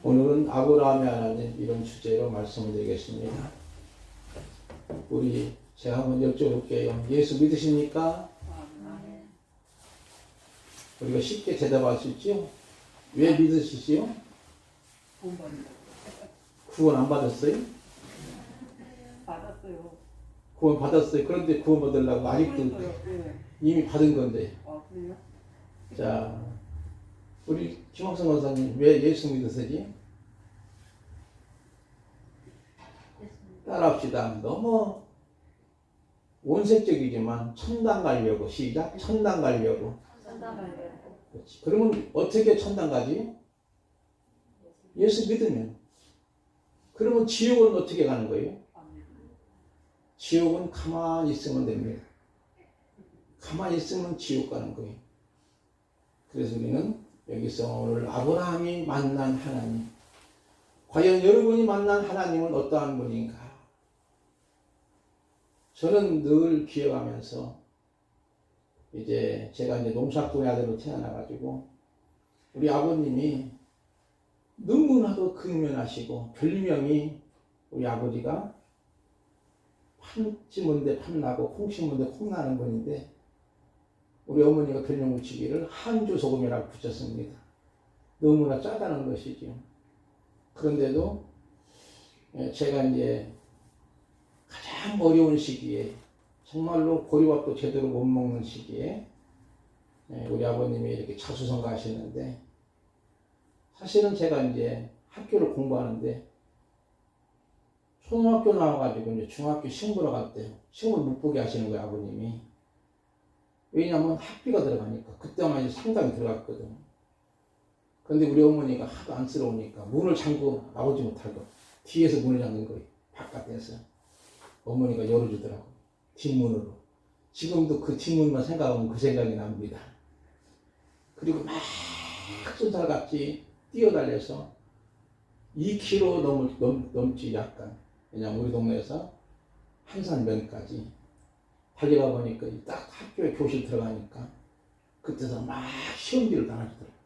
오늘은 아브라함의 하나님 이런 주제로 말씀을 드리겠습니다. 제가 한번 여쭤볼게요. 예수 믿으십니까? 우리가 쉽게 대답할 수 있죠? 왜 믿으시지요? 구원 안 받았어요? 받았어요. 구원 받았어요. 그런데 구원 받으려고 아직도 이미 받은 건데. 그래요? 자, 우리 김학성 권사님 왜 예수 믿으세요? 따라합시다. 너무 원색적이지만 천당 가려고. 시작. 천당 가려고. 그렇지. 그러면 어떻게 천당 가지? 예수 믿으면. 그러면 지옥은 어떻게 가는 거예요? 지옥은 가만히 있으면 됩니다. 가만히 있으면 지옥 가는 거예요. 그래서 우리는 여기서 오늘 아브라함이 만난 하나님, 과연 여러분이 만난 하나님은 어떠한 분인가? 저는 늘 기억하면서 제가 농사꾼의 아들로 태어나가지고 우리 아버님이 너무나도 근면하시고 별명이 우리 아버지가 판 심은 데 판나고 콩 심은 데 콩나는 분인데 우리 어머니가 별명 붙이기를 한주소금이라고 붙였습니다. 너무나 짜다는 것이죠. 그런데도 제가 가장 어려운 시기에 정말로 보리밥도 제대로 못 먹는 시기에 우리 아버님이 이렇게 자수성가 하시는데 사실은 제가 학교를 공부하는데 초등학교 나와가지고 중학교 시험 보러 갔대요. 시험을 못 보게 하시는 거예요, 아버님이. 왜냐하면 학비가 들어가니까. 그때만 상당히 들어갔거든. 그런데 우리 어머니가 하도 안쓰러우니까 문을 잠그고 나오지 못하고 뒤에서 문을 잠근 거예요. 바깥에서. 어머니가 열어주더라고. 뒷문으로. 지금도 그 뒷문만 생각하면 그 생각이 납니다. 그리고 막 쏜살같이 뛰어달려서 2km 넘지 약간. 왜냐면 우리 동네에서 한산면까지 달려가 보니까 딱 학교에 교실 들어가니까 그때서 막 시험지를 나눠주더라고요.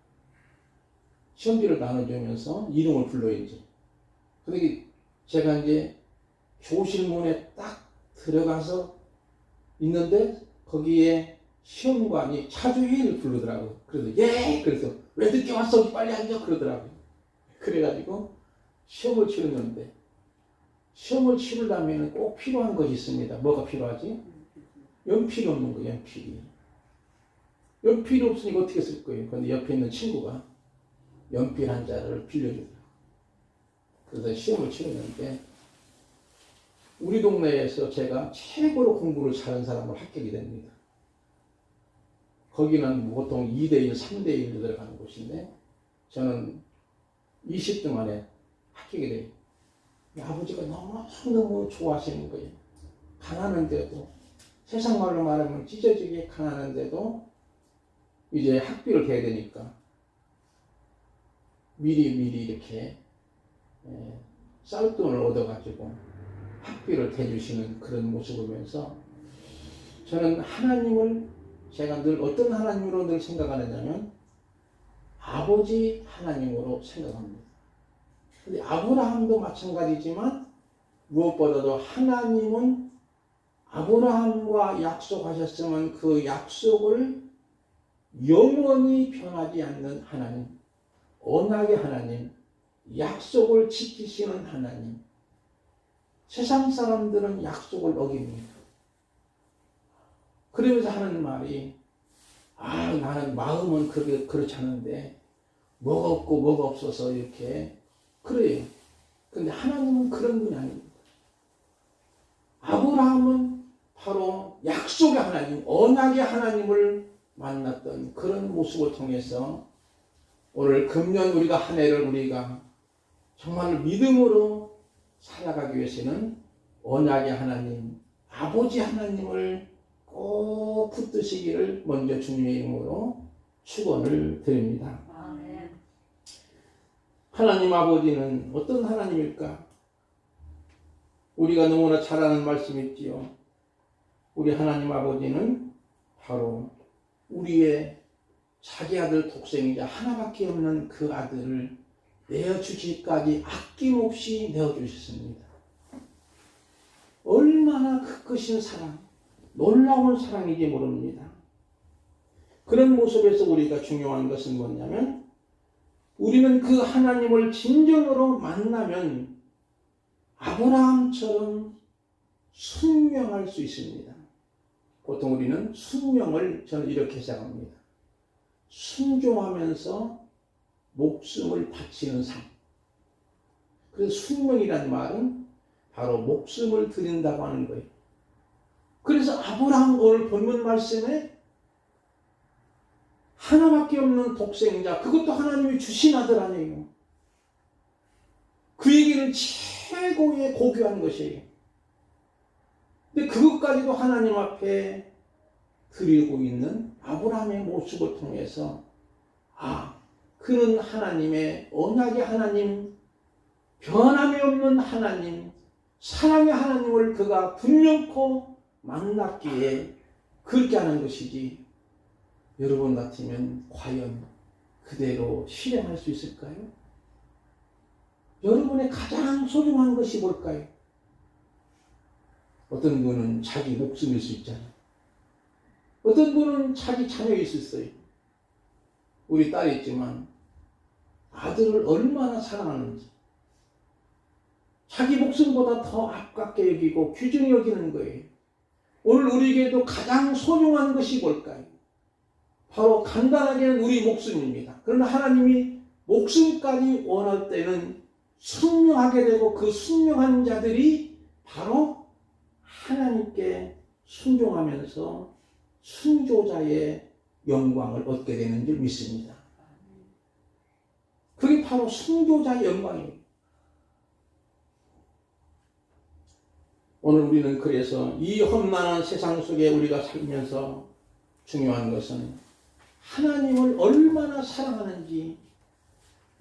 시험지를 나눠주면서 이름을 불러야지. 근데 제가 교실 문에 딱 들어가서 있는데 거기에 시험관이 차주희를 부르더라고요. 그래서 그래서 왜 늦게 왔어? 빨리 앉아 그러더라고요. 그래가지고 시험을 치르는데 시험을 치르려면 꼭 필요한 것이 있습니다. 뭐가 필요하지? 연필이 없는 거예요. 연필이 없으니까 어떻게 쓸 거예요? 그런데 옆에 있는 친구가 연필 한 자를 빌려주더라고요. 그래서 시험을 치르는데 우리 동네에서 제가 최고로 공부를 잘하는 사람을 합격이 됩니다. 거기는 보통 2대1, 3대1로 들어가는 곳인데 저는 20등 안에 합격이 돼요. 아버지가 너무너무 좋아하시는 거예요. 가난한데도, 세상 말로 말하면 찢어지게 가난한데도 이제 학비를 대야 되니까 미리 이렇게 쌀돈을 얻어가지고 학비를 대주시는 그런 모습을 보면서 저는 하나님을 제가 늘 어떤 하나님으로 늘 생각하느냐면 아버지 하나님으로 생각합니다. 근데 아브라함도 마찬가지지만 무엇보다도 하나님은 아브라함과 약속하셨으면 그 약속을 영원히 변하지 않는 하나님, 언약의 하나님, 약속을 지키시는 하나님. 세상 사람들은 약속을 어깁니다. 그러면서 하는 말이 나는 마음은 그렇지 않은데 뭐가 없고 뭐가 없어서 이렇게 그래요. 근데 하나님은 그런 분이 아닙니다. 아브라함은 바로 약속의 하나님, 언약의 하나님을 만났던 그런 모습을 통해서 오늘 금년 우리가 한 해를 우리가 정말 믿음으로 살아가기 위해서는 언약의 하나님, 아버지 하나님을 꼭 붙드시기를 먼저 주님의 이름으로 축원을 드립니다. 아멘. 하나님 아버지는 어떤 하나님일까? 우리가 너무나 잘 아는 말씀이 있지요. 우리 하나님 아버지는 바로 우리의 자기 아들 독생이자 하나밖에 없는 그 아들을 내어주시기까지 아낌없이 내어주셨습니다. 얼마나 크신 사랑, 놀라운 사랑인지 모릅니다. 그런 모습에서 우리가 중요한 것은 뭐냐면 우리는 그 하나님을 진정으로 만나면 아브라함처럼 순명할 수 있습니다. 보통 우리는 순명을 저는 이렇게 생각합니다. 순종하면서 목숨을 바치는 삶. 그래서 순명이라는 말은 바로 목숨을 드린다고 하는 거예요. 그래서 아브라함 오늘 본문 말씀에 하나밖에 없는 독생자, 그것도 하나님이 주신 아들 아니에요. 그에게는 최고의 고귀한 것이에요. 근데 그것까지도 하나님 앞에 드리고 있는 아브라함의 모습을 통해서 그는 하나님의 언약의 하나님, 변함이 없는 하나님, 사랑의 하나님을 그가 분명코 만났기에 그렇게 하는 것이지, 여러분 같으면 과연 그대로 실행할 수 있을까요? 여러분의 가장 소중한 것이 뭘까요? 어떤 분은 자기 목숨일 수 있잖아요. 어떤 분은 자기 자녀일 수 있어요. 우리 딸이 있지만 아들을 얼마나 사랑하는지 자기 목숨보다 더 아깝게 여기고 귀중히 여기는 거예요. 오늘 우리에게도 가장 소중한 것이 뭘까요? 바로 간단하게는 우리 목숨입니다. 그러나 하나님이 목숨까지 원할 때는 순명하게 되고 그 순명한 자들이 바로 하나님께 순종하면서 순조자의 영광을 얻게 되는 줄 믿습니다. 그게 바로 순조자의 영광입니다. 오늘 우리는 그래서 이 험난한 세상 속에 우리가 살면서 중요한 것은 하나님을 얼마나 사랑하는지,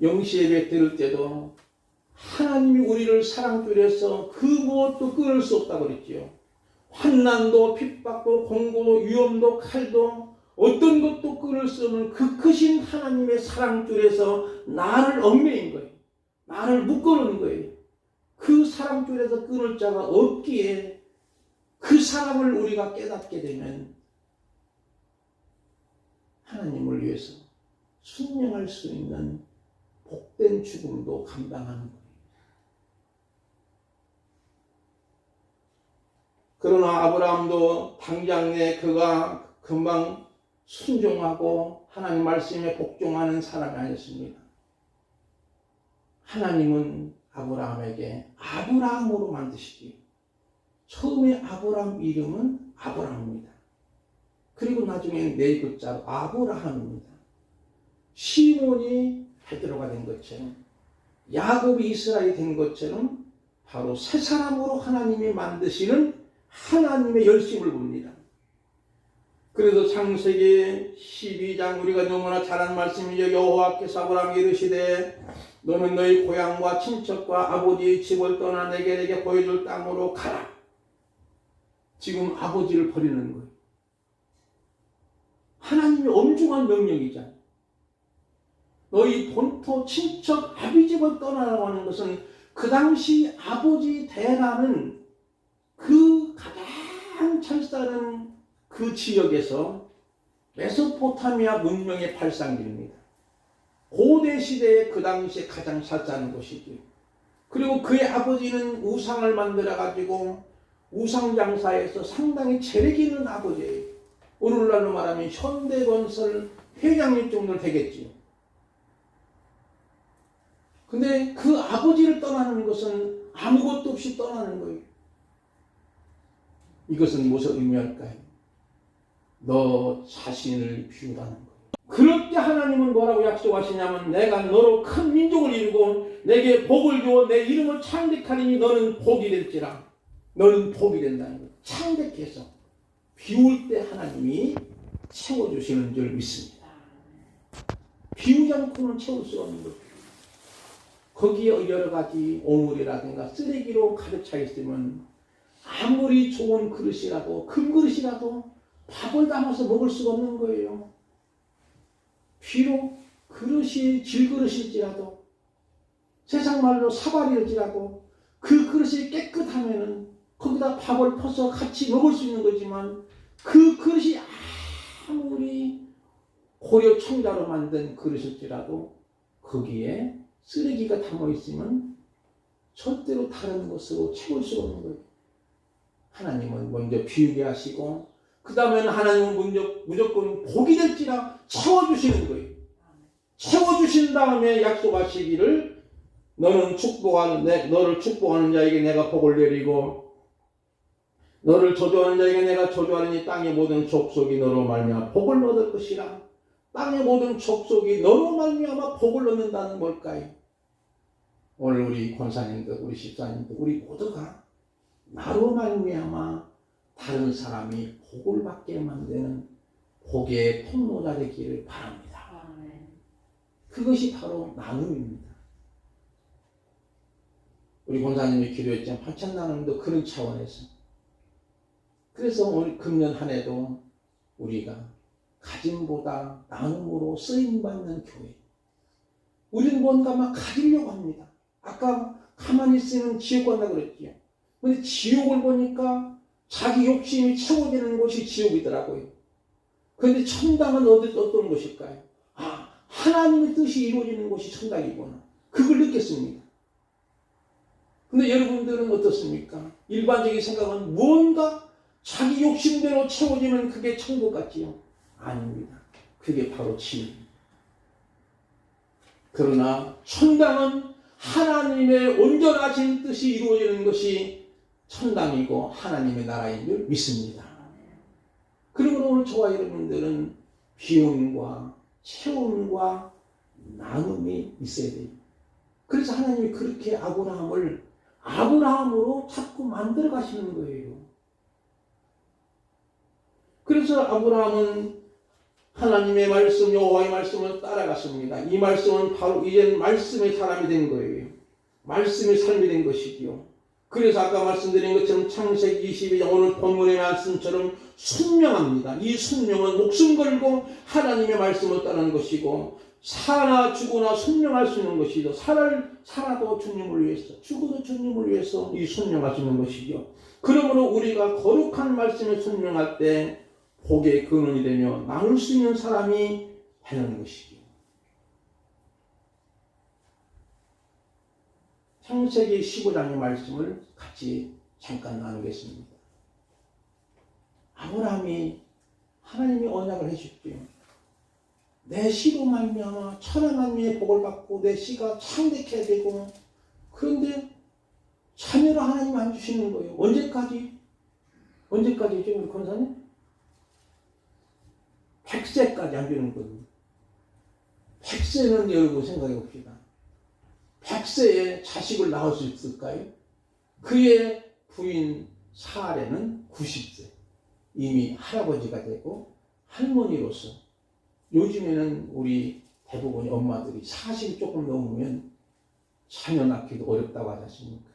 영시 예배 드릴 때도 하나님이 우리를 사랑줄여서 그 무엇도 끊을 수 없다고 그랬지요. 환난도 핍박도 공고도 위험도 칼도 어떤 것도 끊을 수 없는 그 크신 하나님의 사랑줄에서 나를 얽매인 거예요. 나를 묶어놓은 거예요. 그 사랑줄에서 끊을 자가 없기에 그 사랑을 우리가 깨닫게 되면 하나님을 위해서 순명할 수 있는 복된 죽음도 감당하는 거예요. 그러나 아브라함도 당장 그가 금방 순종하고 하나님 말씀에 복종하는 사람이 아니었습니다. 하나님은 아브라함에게 아브라함으로 만드시기에 처음에 아브라함 이름은 아브라함입니다. 그리고 나중에는 네 글자로 아브라함입니다. 시몬이 베드로가 된 것처럼 야곱이 이스라엘이 된 것처럼 바로 새 사람으로 하나님이 만드시는 하나님의 열심을 봅니다. 그래서 창세기 12장 우리가 너무나 잘 아는 말씀이죠. 여호와께서 아브라함에게 이르시되 너는 너희 고향과 친척과 아버지의 집을 떠나 내게 보여줄 땅으로 가라. 지금 아버지를 버리는 거예요. 하나님의 엄중한 명령이잖아요. 너희 본토 친척 아비집을 떠나라고 하는 것은 그 당시 아버지 대라는 그 가장 철사는 그 지역에서 메소포타미아 문명의 발상지입니다. 고대 시대에 그 당시에 가장 쌀쌀한 곳이죠. 그리고 그의 아버지는 우상을 만들어 가지고 우상 장사에서 상당히 재력이 있는 아버지예요. 오늘날로 말하면 현대건설 회장님 정도 되겠지요. 근데 그 아버지를 떠나는 것은 아무것도 없이 떠나는 거예요. 이것은 무슨 의미할까요? 너 자신을 비우라는 거예요. 그럴 때 하나님은 뭐라고 약속하시냐면 내가 너로 큰 민족을 이루고 내게 복을 주어 내 이름을 창대하리니 너는 복이 될지라. 너는 복이 된다는 거예요. 창대해서 비울 때 하나님이 채워주시는 줄 믿습니다. 비우지 않고는 채울 수 없는 거예요. 거기에 여러 가지 오물이라든가 쓰레기로 가득 차 있으면 아무리 좋은 그릇이라도 큰 그릇이라도 밥을 담아서 먹을 수가 없는 거예요. 비록 그릇이 질그릇일지라도 세상 말로 사발이었지라도 그 그릇이 깨끗하면은 거기다 밥을 퍼서 같이 먹을 수 있는 거지만 그 그릇이 아무리 고려 청자로 만든 그릇일지라도 거기에 쓰레기가 담아 있으면 절대로 다른 것으로 채울 수가 없는 거예요. 하나님은 먼저 비우게 하시고 그 다음에는 하나님은 무조건 복이 될지라 채워주시는 거예요. 채워주신 다음에 약속하시기를 너를 축복하는 자에게 내가 복을 내리고 너를 저주하는 자에게 내가 저주하느니 땅의 모든 족속이 너로 말미암아 복을 얻을 것이라. 땅의 모든 족속이 너로 말미암아 복을 얻는다는 뭘까요? 오늘 우리 권사님들, 우리 집사님들, 우리 모두가 나로 말미암아 다른 사람이 복을 받게 만드는 복의 통로자 되기를 바랍니다. 그것이 바로 나눔입니다. 우리 권사님이 기도했지만 반찬 나눔도 그런 차원에서. 그래서 오늘 금년 한 해도 우리가 가짐보다 나눔으로 쓰임받는 교회. 우리는 뭔가 막 가지려고 합니다. 아까 가만히 있으면 지옥 간다 그랬지요. 근데 지옥을 보니까 자기 욕심이 채워지는 곳이 지옥이더라고요. 그런데 천당은 어떤 곳일까요? 하나님의 뜻이 이루어지는 곳이 천당이구나. 그걸 느꼈습니다. 근데 여러분들은 어떻습니까? 일반적인 생각은 무언가 자기 욕심대로 채워지면 그게 천국 같지요? 아닙니다. 그게 바로 지옥입니다. 그러나 천당은 하나님의 온전하신 뜻이 이루어지는 것이 천당이고 하나님의 나라인 줄 믿습니다. 그러므로 오늘 저와 여러분들은 비움과 채움과 나눔이 있어야 돼요. 그래서 하나님이 그렇게 아브라함으로 자꾸 만들어 가시는 거예요. 그래서 아브라함은 하나님의 말씀, 여호와의 말씀을 따라갔습니다. 이 말씀은 바로 이젠 말씀의 사람이 된 거예요. 말씀의 삶이 된 것이지요. 그래서 아까 말씀드린 것처럼 창세기 22장 오늘 본문의 말씀처럼 순명합니다. 이 순명은 목숨 걸고 하나님의 말씀을 따르는 것이고 사나 죽으나 순명할 수 있는 것이죠. 살아도 주님을 위해서, 죽어도 주님을 위해서 이 순명할 수 있는 것이죠. 그러므로 우리가 거룩한 말씀에 순명할 때 복의 근원이 되며 나눌 수 있는 사람이 되는 것이죠. 창세기 15장의 말씀을 같이 잠깐 나누겠습니다. 아브라함이 하나님이 언약을 해주십시오. 내 씨로 말미암아 천하 만민의 복을 받고 내 씨가 창대해야 되고, 그런데 자녀를 하나님 안 주시는 거예요. 언제까지죠 우리 권사님? 100세까지 안 주는 거예요. 100세는 여러분 생각해 봅시다. 100세에 자식을 낳을 수 있을까요? 그의 부인 사례는 90세. 이미 할아버지가 되고 할머니로서 요즘에는 우리 대부분의 엄마들이 40 조금 넘으면 자녀 낳기도 어렵다고 하지 않습니까?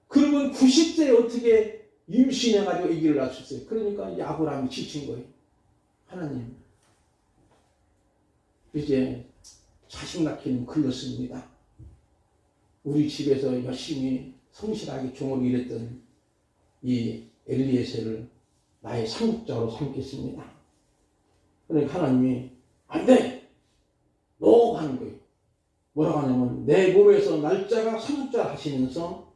그러면 90세에 어떻게 임신해가지고 아기를 낳을 수 있어요? 그러니까 이제 아브라함이 지친 거예요. 하나님, 이제 자식 낳기는 글렀습니다. 우리 집에서 열심히 성실하게 종업을 일했던 이 엘리에셀을 나의 상속자로 삼겠습니다. 그러니까 하나님이 안 돼! 너 하는 거예요. 뭐라고 하냐면 내 몸에서 날짜가 상속자 하시면서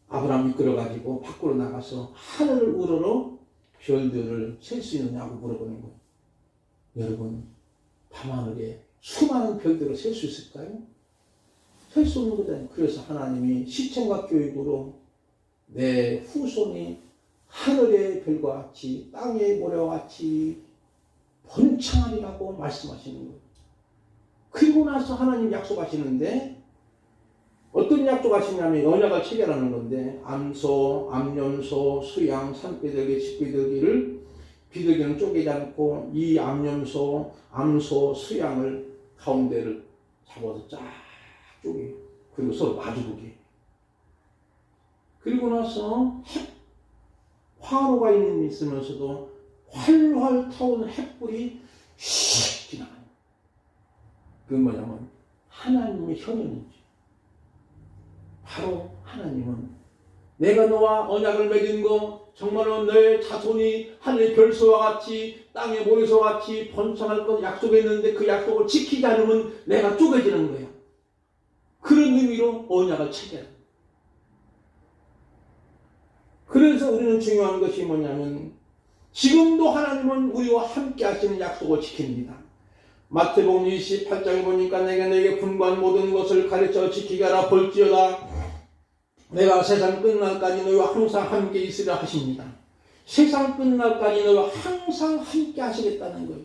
아브라함이 이끌어가지고 밖으로 나가서 하늘을 우러러 별들을 셀 수 있느냐고 물어보는 거예요. 여러분, 밤하늘에 수많은 별들을 셀 수 있을까요? 셀 수 없는 거잖아요. 그래서 하나님이 시청각 교육으로 내 후손이 하늘의 별과 같이 땅의 모래와 같이 번창하리라고 말씀하시는 거예요. 그리고 나서 하나님 약속하시는데 어떤 약속하시냐면 언약을 체결하는 건데 암소, 암염소, 수양, 산비둘기, 집비둘기를 비둘기는 쪼개지 않고 이 암염소, 암소, 수양을 가운데를 잡아서 쫙 쪼개 그리고 서로 마주보게. 그리고 나서 화로가 있으면서도 활활 타오는 햇불이 휙 지나가요. 그건 뭐냐면 하나님의 현현이죠. 바로 하나님은 내가 너와 언약을 맺은 거 정말로 너의 자손이 하늘의 별소와 같이 땅의 모래소와 같이 번성할 것 약속했는데 그 약속을 지키지 않으면 내가 쪼개지는 거야. 그런 의미로 언약을 체결해. 그래서 우리는 중요한 것이 뭐냐면 지금도 하나님은 우리와 함께 하시는 약속을 지킵니다. 마태복음 28장에 보니까 내가 너에게 분부한 모든 것을 가르쳐 지키게 하라. 볼지어다 내가 세상 끝날까지 너희와 항상 함께 있으려 하십니다. 세상 끝날까지 너희와 항상 함께 하시겠다는 거예요.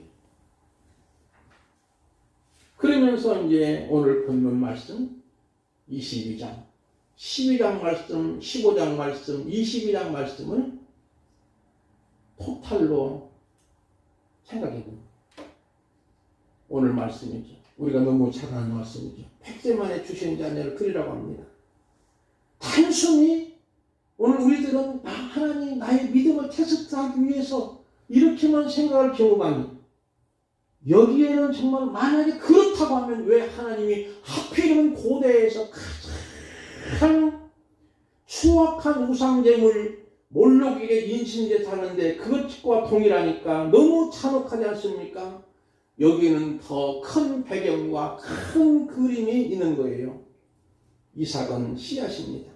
그러면서 이제 오늘 본문 말씀 22장 12장 말씀, 15장 말씀, 22장 말씀을 토탈로 생각해봅니다. 오늘 말씀이죠. 우리가 너무 잘하는 말씀이죠. 백세만에 주신 자녀를 드리라고 합니다. 단순히 오늘 우리들은 하나님 나의 믿음을 테스트하기 위해서 이렇게만 생각할 경우가 아니에요. 여기에는 정말 만약에 그렇다고 하면 왜 하나님이 하필이면 고대에서 가장 추악한 우상제물 몰록에게 인신제 하는데 그것과 동일하니까 너무 잔혹하지 않습니까? 여기는 더 큰 배경과 큰 그림이 있는 거예요. 이삭은 씨앗입니다.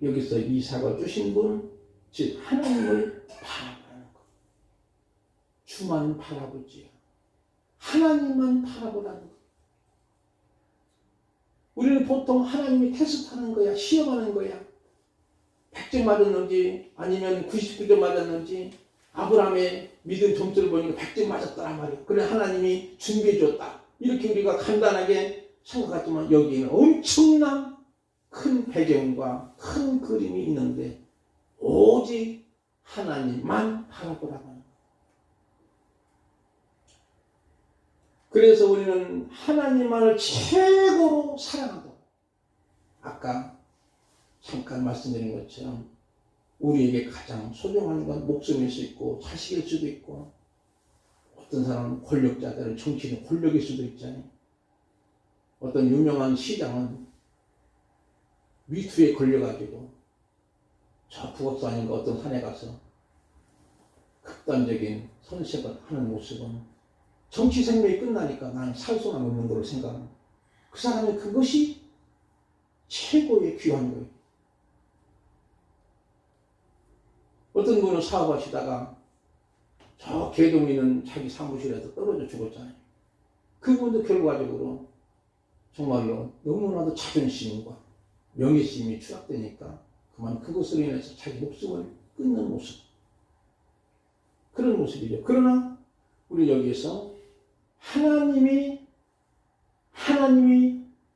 여기서 이삭을 주신 분, 즉 하나님을 바라보는 것. 주만 바라보지요. 하나님만 바라보라는 것. 우리는 보통 하나님이 테스트하는 거야, 시험하는 거야. 100점 맞았는지 아니면 99점 맞았는지 아브라함의 믿음 점수를 보니까 100점 맞았다란 말이에요. 그래 하나님이 준비해 줬다. 이렇게 우리가 간단하게 생각하지만 여기에는 엄청난 큰 배경과 큰 그림이 있는데 오직 하나님만 바라보라고 하는 거예요. 그래서 우리는 하나님만을 최고로 사랑하고 아까 잠깐 말씀드린 것처럼 우리에게 가장 소중한 건 목숨일 수 있고 자식일 수도 있고 어떤 사람은 권력자들은 정치인 권력일 수도 있잖아요. 어떤 유명한 시장은 위투에 걸려가지고 저 북악산 아닌가 어떤 산에 가서 극단적인 선택을 하는 모습은 정치 생명이 끝나니까 나는 살 수만 없는 걸로 생각합니다. 그 사람은 그것이 최고의 귀한 거예요. 어떤 분은 사업하시다가 저 개동이는 자기 사무실에서 떨어져 죽었잖아요. 그분도 결과적으로 정말로 너무나도 자존심과 명예심이 추락되니까 그만 그것으로 인해서 자기 목숨을 끊는 모습. 그런 모습이죠. 그러나 우리 여기에서 하나님이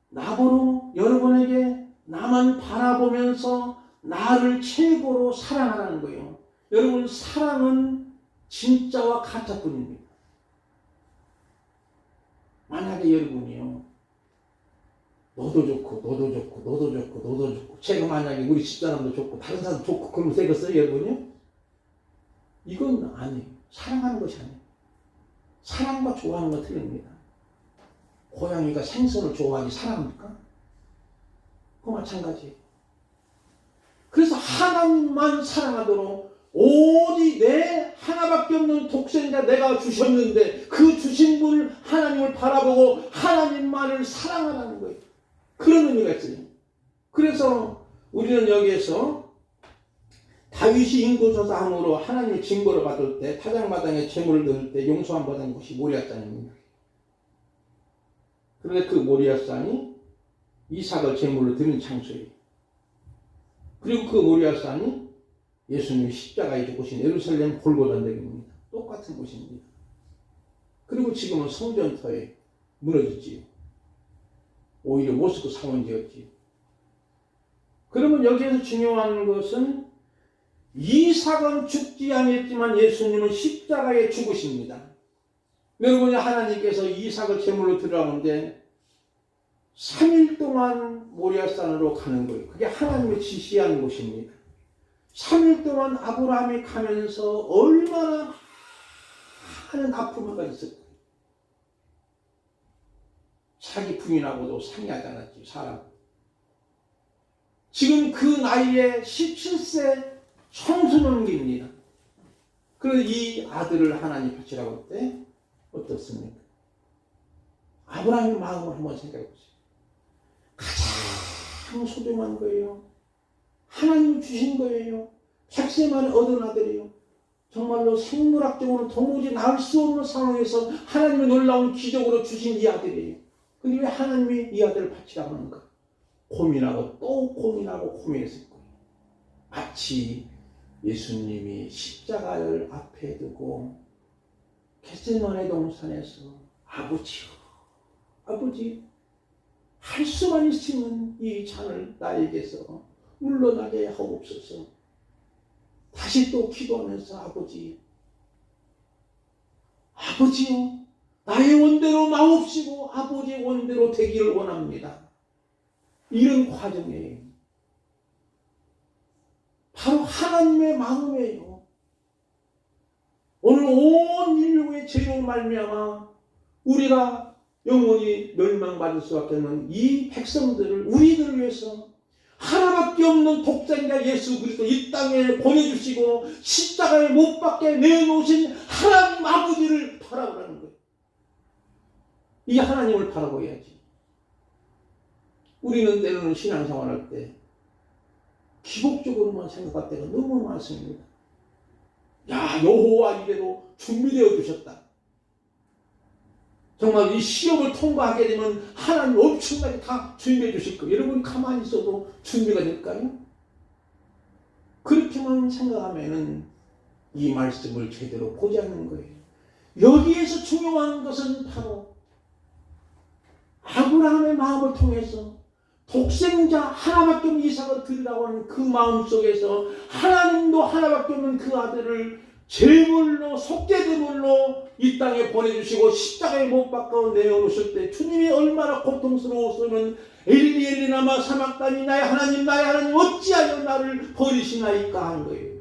나보러 여러분에게 나만 바라보면서 나를 최고로 사랑하라는 거예요. 여러분 사랑은 진짜와 가짜뿐입니다. 만약에 여러분이요 너도 좋고 제가 만약에 우리 집사람도 좋고 다른 사람도 좋고 그러면 되겠어요 여러분요? 이건 아니에요. 사랑하는 것이 아니에요. 사랑과 좋아하는 건 틀립니다. 고양이가 생선을 좋아하지 사랑합니까? 그거 마찬가지예요. 그래서 하나님만 사랑하도록 오직 내 하나밖에 없는 독생자 내가 주셨는데 그 주신 분을 하나님을 바라보고 하나님만을 사랑하라는 거예요. 그런 의미가 있어요. 그래서 우리는 여기에서 다윗이 인구조사함으로 하나님의 징벌을 받을 때 타작마당에 재물을 넣을 때 용서함 받은 곳이 모리아산입니다. 그런데 그 모리아산이 이삭을 제물로 드린 장소예요. 그리고 그 모리아산이 예수님이 십자가에 죽으신 예루살렘 골고다 언덕입니다. 똑같은 곳입니다. 그리고 지금은 성전터에 무너졌지요. 오히려 모스크 사원지였지요. 그러면 여기에서 중요한 것은 이삭은 죽지 아니했지만 예수님은 십자가에 죽으십니다. 여러분이 하나님께서 이삭을 제물로 드리라는데 3일 동안 모리아산으로 가는 거예요. 그게 하나님의 지시한 곳입니다. 3일 동안 아브라함이 가면서 얼마나 많은 아픔을 가졌을까요? 자기 부인하고도 상의하지 않았지, 사람. 지금 그 나이에 17세 청소년기입니다. 그래서 이 아들을 하나님 바치라고 할 때 어떻습니까? 아브라함의 마음을 한번 생각해 보세요. 가장 소중한 거예요. 하나님 주신 거예요. 100세 만에 얻은 아들이에요. 정말로 생물학적으로 도무지 낳을 수 없는 상황에서 하나님의 놀라운 기적으로 주신 이 아들이에요. 근데 왜 하나님이 이 아들을 바치라고 하는가? 고민하고 또 고민하고 고민했을 거예요. 마치 예수님이 십자가를 앞에 두고 겟세마네 동산에서 아버지요, 아버지, 할 수만 있으면 이 잔을 나에게서 물러나게 하옵소서. 다시 또 기도하면서 아버지요, 나의 원대로 마옵시고 아버지의 원대로 되기를 원합니다. 이런 과정이에요. 바로 하나님의 마음이에요. 오늘 온 인류의 죄로 말미암아 우리가 영원히 멸망받을 수밖에 없는 이 백성들을, 우리들을 위해서 하나밖에 없는 독생자 예수 그리스도 이 땅에 보내주시고 십자가에 못 박게 내놓으신 하나님 아버지를 바라보라는 거예요. 이 하나님을 바라보야지. 우리는 때로는 신앙생활할 때 기복적으로만 생각할 때가 너무 많습니다. 야, 여호와 이래로 준비되어 주셨다. 정말 이 시험을 통과하게 되면 하나님 엄청나게 다 준비해 주실 거예요. 여러분 가만히 있어도 준비가 될까요? 그렇게만 생각하면 이 말씀을 제대로 보지 않는 거예요. 여기에서 중요한 것은 바로 아브라함의 마음을 통해서 독생자 하나밖에 없는 이삭을 드리라고 하는 그 마음 속에서 하나님도 하나밖에 없는 그 아들을 제물로, 속죄제물로 이 땅에 보내주시고 십자가에 못 박아 내어놓으실 때 주님이 얼마나 고통스러웠으면 엘리 엘리 라마 사막다니 나의 하나님 어찌하여 나를 버리시나이까 한 거예요.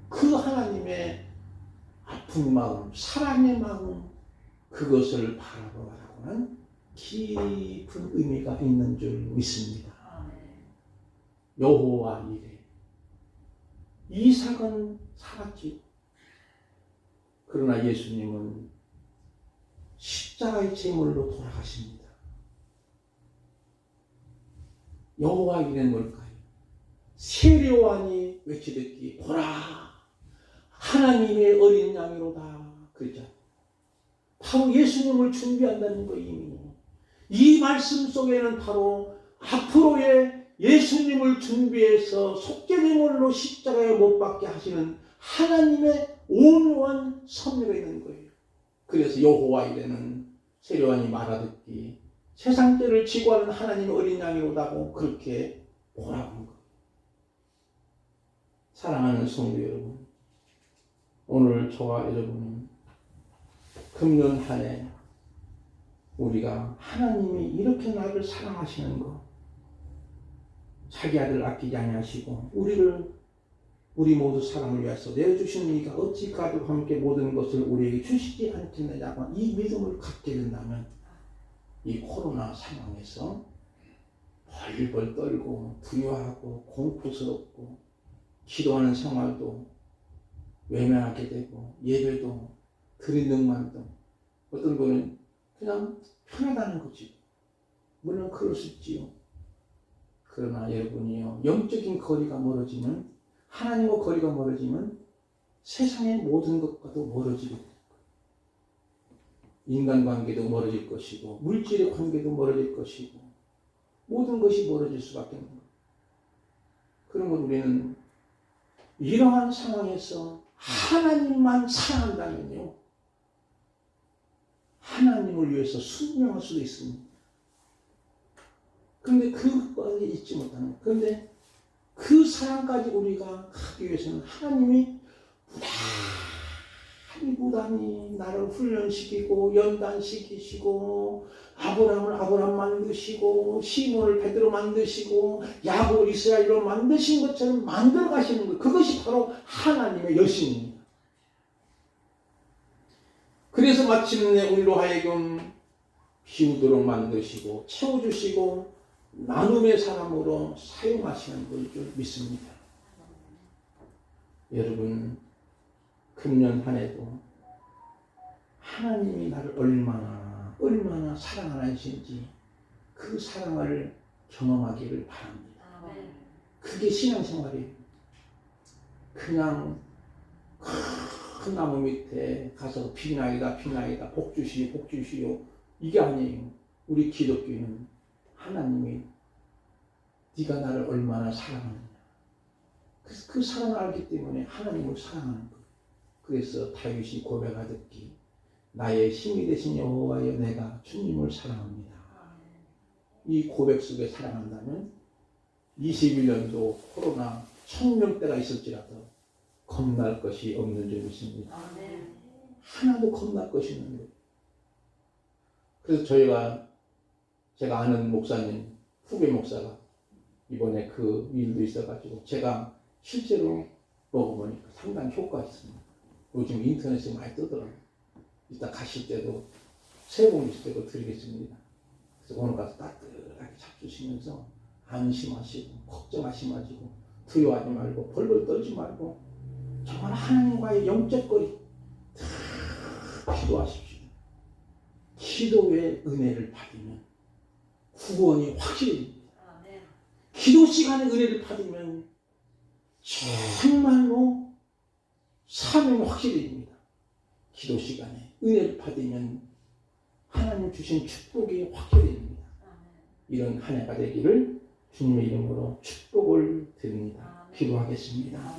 그 하나님의 아픈 마음, 사랑의 마음, 그것을 바라보라고 하는 깊은 의미가 있는 줄 믿습니다. 여호와 이레. 이삭은 살았지. 그러나 예수님은 십자가의 제물로 돌아가십니다. 여호와 이레는 뭘까요? 세례요한이 외치듯이 보라 하나님의 어린 양이로다 그랬죠. 바로 예수님을 준비한다는 거예요. 이 말씀 속에는 바로 앞으로의 예수님을 준비해서 속죄제물로 십자가에 못 박게 하시는 하나님의 오묘한 섭리가 있는 거예요. 그래서 여호와 이레는 세례요한이 말하듯이 세상 죄를 지고 하는 하나님의 어린 양이로다고 그렇게 보라는 거예요. 사랑하는 성도 여러분, 오늘 저와 여러분은 금년 한 해 우리가 하나님이 이렇게 나를 사랑하시는 것, 자기 아들 아끼지 아니하시고 우리 모두 사람을 위해서 내어주시는 이가 어찌 가족과 함께 모든 것을 우리에게 주시지 않겠느냐고 이 믿음을 갖게 된다면 이 코로나 상황에서 벌벌 떨고 두려워하고 공포스럽고 기도하는 생활도 외면하게 되고 예배도 드리는 만도 어떤 분은 그냥 편하다는 거지. 물론 그럴 수 있지요. 그러나 여러분이요, 영적인 거리가 멀어지면, 하나님과 거리가 멀어지면 세상의 모든 것과도 멀어지게 될 거예요. 인간관계도 멀어질 것이고 물질의 관계도 멀어질 것이고 모든 것이 멀어질 수밖에 없는 거예요. 그러면 우리는 이러한 상황에서 하나님만 사랑한다면요, 하나님을 위해서 순명할 수도 있습니다. 그런데 그것까지 잊지 못하는, 그런데 그 사랑까지 우리가 하기 위해서는 하나님이 무단히 나를 훈련시키고 연단시키시고 아브라함을 아브라함 만드시고 시몬을 베드로 만드시고 야곱을 이스라엘로 만드신 것처럼 만들어 가시는 것, 그것이 바로 하나님의 여신입니다. 그래서 마침내 우리로 하여금 비우도록 만드시고 채워주시고 나눔의 사람으로 사용하시는 분일 줄 믿습니다. 여러분, 금년 한 해도 하나님이 나를 얼마나 사랑하시는지 그 사랑을 경험하기를 바랍니다. 그게 신앙생활이에요. 그냥 큰 나무 밑에 가서 빛나이다 복 주시오 이게 아니에요. 우리 기독교인은 하나님이 네가 나를 얼마나 사랑하느냐, 그 사랑을 알기 때문에 하나님을 사랑하는 거예요. 그래서 다윗이 고백하듯이 나의 힘이 되신 여호와여 내가 주님을 사랑합니다. 이 고백 속에 사랑한다면 21년도 코로나 1000명대가 있을지라도 겁날 것이 없는 줄 믿습니다. 하나도 겁날 것이 없는 거예요. 그래서 제가 아는 목사님, 후배 목사가 이번에 그 일도 있어가지고 제가 실제로 먹어보니까 상당히 효과가 있습니다. 요즘 인터넷에 많이 뜨더라고요. 이따 가실 때도 새해 복 있을 때도 드리겠습니다. 그래서 오늘 가서 따뜻하게 잡수시면서 안심하시고 걱정하지 마시고 두려워하지 말고 벌벌 떨지 말고 정말 하나님과의 영적 거리 기도하십시오. 기도의 은혜를 받으면 구원이 확실해집니다. 기도 시간에 은혜를 받으면 정말로 사명이 확실해집니다. 기도 시간에 은혜를 받으면 하나님 주신 축복이 확실해집니다. 이런 한 해가 되기를 주님의 이름으로 축복을 드립니다. 기도하겠습니다.